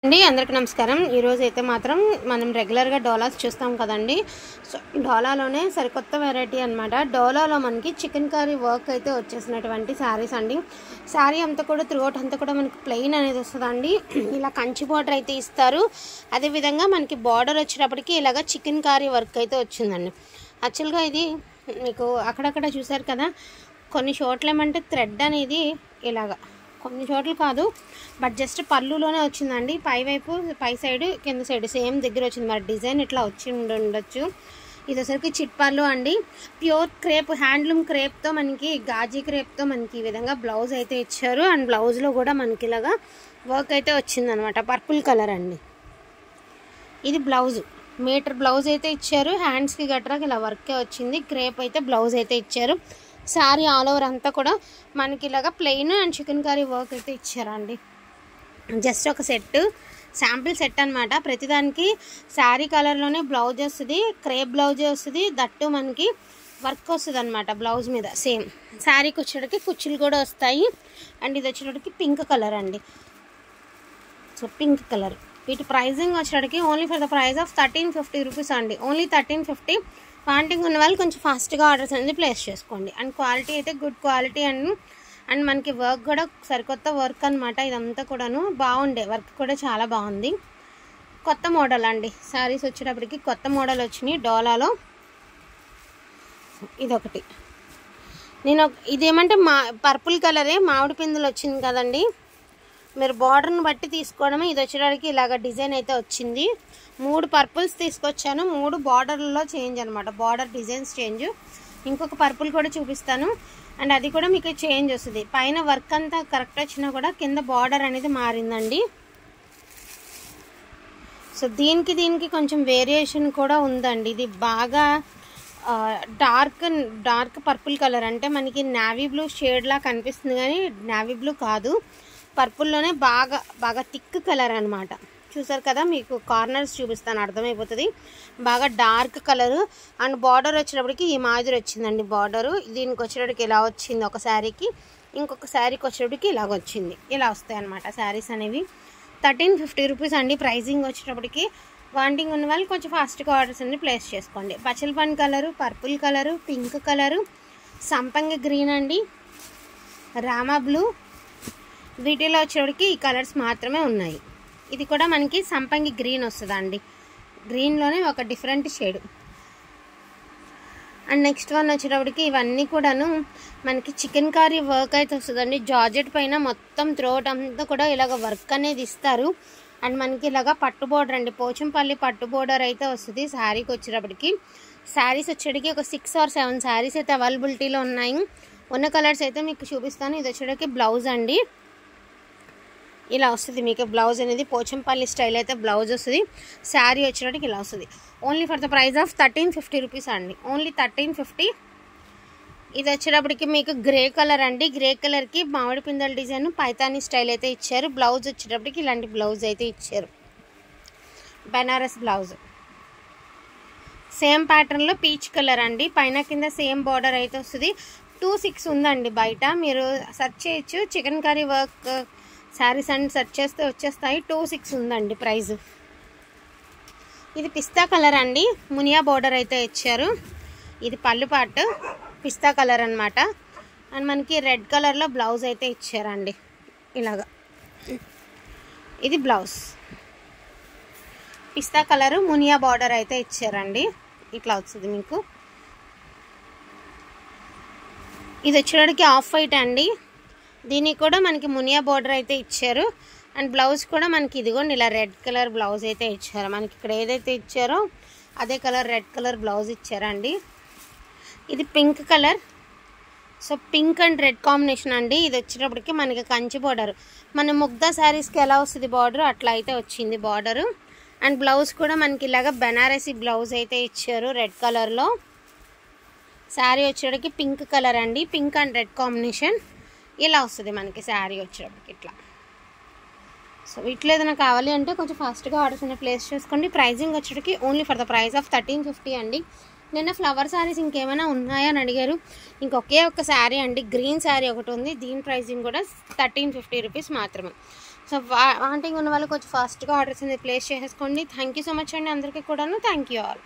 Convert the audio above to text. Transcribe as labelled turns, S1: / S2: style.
S1: అండి అందరికీ నమస్కారం। ఈ రోజు అయితే మాత్రం మనం రెగ్యులర్ గా డోలాస్ చూస్తాం కదండి। సో డోలాలోనే సరికొత్త వెరైటీ అన్నమాట। డోలాలో మనకి చికెన్ కర్రీ వర్క్ అయితే వచ్చేసినటువంటి సారీస్ అండి। సారీ అంతా కూడా త్రూ అవుట్ అంతా కూడా మనకి ప్లెయిన్ అనేది వస్తదండి। ఇలా కంచి బోర్డర్ అయితే ఇస్తారు। అదే విధంగా మనకి బోర్డర్ వచ్చేటప్పటికి ఇలాగా చికెన్ కర్రీ వర్క్ అయితే వచ్చిందండి। యాక్చువల్ గా ఇది మీకు అక్కడక్కడ చూసారు కదా, కొన్ని చోట్ల ఏమంటే థ్రెడ్ అనేది ఇలాగా, కొన్ని చోట్ల కాదు బట్ జస్ట్ పళ్ళులోనే వచ్చిందండి। పై సైడ్ కింద సైడ్ సేమ్ దగ్గర వచ్చింది, మరి డిజైన్ ఇట్లా వచ్చి ఉండొచ్చు। ఇది వచ్చరికి చిట్ పళ్ళు అండి, ప్యూర్ క్రేప్ హ్యాండ్లూమ్ క్రేప్తో మనకి గాజీ క్రేప్తో మనకి ఈ విధంగా బ్లౌజ్ అయితే ఇచ్చారు। అండ్ బ్లౌజ్లో కూడా మనకి ఇలాగా వర్క్ అయితే వచ్చిందనమాట, పర్పుల్ కలర్ అండి। ఇది బ్లౌజ్, మీటర్ బ్లౌజ్ అయితే ఇచ్చారు, హ్యాండ్స్కి గట్రాకి ఇలా వర్కే వచ్చింది। క్రేప్ అయితే బ్లౌజ్ అయితే ఇచ్చారు। శారీ ఆల్ ఓవర్ అంతా కూడా మనకి ఇలాగా plain and chicken curry work అయితే ఇచ్చారండి। జస్ట్ ఒక సెట్ శాంపిల్ సెట్ అనమాట। ప్రతిదానికి శారీ కలర్లోనే బ్లౌజ్ వస్తుంది, క్రేప్ బ్లౌజ్ వస్తుంది, దట్టు మనకి వర్క్ వస్తుంది అనమాట బ్లౌజ్ మీద సేమ్। శారీకి వచ్చేటికి కుచ్చులు కూడా వస్తాయి। అండ్ ఇది వచ్చేటికి పింక్ కలర్ అండి, సో పింక్ కలర్। వీటి ప్రైజింగ్ వచ్చేటికి only for the price of 1350 rupees అండి, ఓన్లీ 1350। వాంటింగ్ ఉన్న వాళ్ళు కొంచెం ఫాస్ట్గా ఆర్డర్స్ అనేది ప్లేస్ చేసుకోండి। అండ్ క్వాలిటీ అయితే గుడ్ క్వాలిటీ అండ్ మనకి వర్క్ కూడా సరికొత్త వర్క్ అనమాట। ఇదంతా కూడాను బాగుండే వర్క్ కూడా చాలా బాగుంది, కొత్త మోడల్ అండి। శారీస్ వచ్చేటప్పటికి కొత్త మోడల్ వచ్చినాయి డోలాలో। ఇదొకటి ఇదేమంటే పర్పుల్ కలరే, మామిడి పిందులు వచ్చింది కదండి, మీరు బార్డర్ని బట్టి తీసుకోవడమే। ఇది వచ్చేటప్పటికి ఇలాగ డిజైన్ అయితే వచ్చింది। 3 పర్పుల్స్ తీసుకొచ్చాను, 3 బార్డర్లలో చేంజ్ అనమాట, బార్డర్ డిజైన్స్ చేంజ్। ఇంకొక పర్పుల్ కూడా చూపిస్తాను, అండ్ అది కూడా మీకు చేంజ్ వస్తుంది। పైన వర్క్ అంతా కరెక్ట్ వచ్చినా కూడా కింద బార్డర్ అనేది మారిందండి। సో దీనికి కొంచెం వేరియేషన్ కూడా ఉందండి। ఇది బాగా డార్క్ పర్పుల్ కలర్, అంటే మనకి నావీ బ్లూ షేడ్ లా కనిపిస్తుంది కానీ నావీ బ్లూ కాదు, పర్పుల్లోనే బాగా థిక్ కలర్ అనమాట। చూసారు కదా, మీకు కార్నర్స్ చూపిస్తాను అర్థమైపోతుంది, బాగా డార్క్ కలరు। అండ్ బార్డర్ వచ్చేటప్పటికి ఈ మాదిరి వచ్చిందండి బార్డరు। దీనికి వచ్చేటప్పటికి ఇలా వచ్చింది ఒక శారీకి, ఇంకొక శారీకి వచ్చేటప్పటికి ఇలాగ వచ్చింది, ఇలా వస్తాయి అనమాట శారీస్ అనేవి। 1350 రూపీస్ అండి ప్రైజింగ్ వచ్చేటప్పటికి। వాంటింగ్ ఉన్న వాళ్ళు కొంచెం ఫాస్ట్గా ఆర్డర్స్ అన్ని ప్లేస్ చేసుకోండి। పచ్చలపండు colour, purple colour, pink colour, సంపంగి గ్రీన్ అండి, రామా బ్లూ, వీటిలో వచ్చేటప్పటికి ఈ కలర్స్ మాత్రమే ఉన్నాయి। ఇది కూడా మనకి సంపంగి గ్రీన్ వస్తుందండి, గ్రీన్లోనే ఒక different shade. And next one వచ్చేటప్పటికి ఇవన్నీ కూడాను మనకి చికెన్ కర్రీ వర్క్ అయితే వస్తుందండి। జార్జెట్ పైన మొత్తం త్రోట్ అంతా కూడా ఇలాగ వర్క్ అనేది ఇస్తారు। అండ్ మనకి ఇలాగ పట్టు బోర్డర్ అండి, పోచంపల్లి పట్టు బోర్డర్ అయితే వస్తుంది శారీకి వచ్చేటప్పటికి। శారీస్ వచ్చేటికి ఒక 6 or 7 శారీస్ అయితే అవైలబిలిటీలో ఉన్నాయి। ఉన్న కలర్స్ అయితే మీకు చూపిస్తాను। ఇది వచ్చేటికి బ్లౌజ్ అండి, ఇలా వస్తుంది మీకు బ్లౌజ్ అనేది, పోచంపల్లి స్టైల్ అయితే బ్లౌజ్ వస్తుంది। శారీ వచ్చేటప్పటికి ఇలా వస్తుంది, only for the price of 1350 rupees అండి, ఓన్లీ 1350। ఇది వచ్చేటప్పటికి మీకు గ్రే కలర్ అండి, గ్రే కలర్కి మామిడి పిందెల డిజైన్ పైతానీ స్టైల్ అయితే ఇచ్చారు। బ్లౌజ్ వచ్చేటప్పటికి ఇలాంటి బ్లౌజ్ అయితే ఇచ్చారు, బెనారస్ బ్లౌజ్। సేమ్ ప్యాటర్న్లో పీచ్ కలర్ అండి, పైన కింద సేమ్ బార్డర్ అయితే వస్తుంది। 26 ఉందండి బయట, మీరు సెర్చ్ చేయొచ్చు, chicken curry work saris and search చేస్తే వచ్చేస్తాయి। 26 ఉందండి ప్రైస్। ఇది పిస్తా కలర్ అండి, మునియా బోర్డర్ అయితే ఇచ్చారు। ఇది పళ్ళు పాటు పిస్తా కలర్ అనమాట। అండ్ మనకి రెడ్ కలర్లో బ్లౌజ్ అయితే ఇచ్చారండి ఇలాగా, ఇది బ్లౌజ్ పిస్తా కలరు, మునియా బార్డర్ అయితే ఇచ్చారండి, ఇట్లా వస్తుంది మీకు। ఇది వచ్చేటికి ఆఫ్ వైట్ అండి, దీనికి కూడా మనకి మునియా బోర్డర్ అయితే ఇచ్చారు। అండ్ బ్లౌజ్ కూడా మనకి ఇదిగోండి ఇలా రెడ్ కలర్ బ్లౌజ్ అయితే ఇచ్చారు, మనకి ఇక్కడ ఏదైతే ఇచ్చారో అదే కలర్ రెడ్ కలర్ బ్లౌజ్ ఇచ్చారండి। ఇది pink colour, so pink and red combination అండి। ఇది వచ్చేటప్పటికి మనకి కంచి బోర్డర్, మన ముగ్ధా శారీస్కి ఎలా వస్తుంది బార్డర్ అట్లా అయితే వచ్చింది బార్డరు। అండ్ బ్లౌజ్ కూడా మనకి ఇలాగ బెనారసీ బ్లౌజ్ అయితే ఇచ్చారు రెడ్ కలర్లో। శారీ వచ్చేటప్పటికి పింక్ కలర్ అండి, పింక్ అండ్ రెడ్ కాంబినేషన్ ఇలా వస్తుంది మనకి శారీ వచ్చేటప్పటికి ఇట్లా। సో వీటిలో ఏదైనా కావాలి అంటే కొంచెం ఫాస్ట్గా ఆర్డర్స్ అనే ప్లేస్ చేసుకోండి। ప్రైజింగ్ వచ్చేటికి only for the price of 1350 అండి। నిన్న ఫ్లవర్ శారీస్ ఇంకేమైనా ఉన్నాయా అని అడిగారు, ఇంకొకే ఒక శారీ అండి, గ్రీన్ శారీ ఒకటి ఉంది, దీని ప్రైజింగ్ కూడా 1350 రూపీస్ మాత్రమే। సో వాంటింగ్ ఉన్న వాళ్ళు కొంచెం ఫాస్ట్గా ఆర్డర్స్ అనేది ప్లేస్ చేసేసుకోండి. థ్యాంక్ యూ సో మచ్ అండి అందరికీ కూడాను. Thank you all.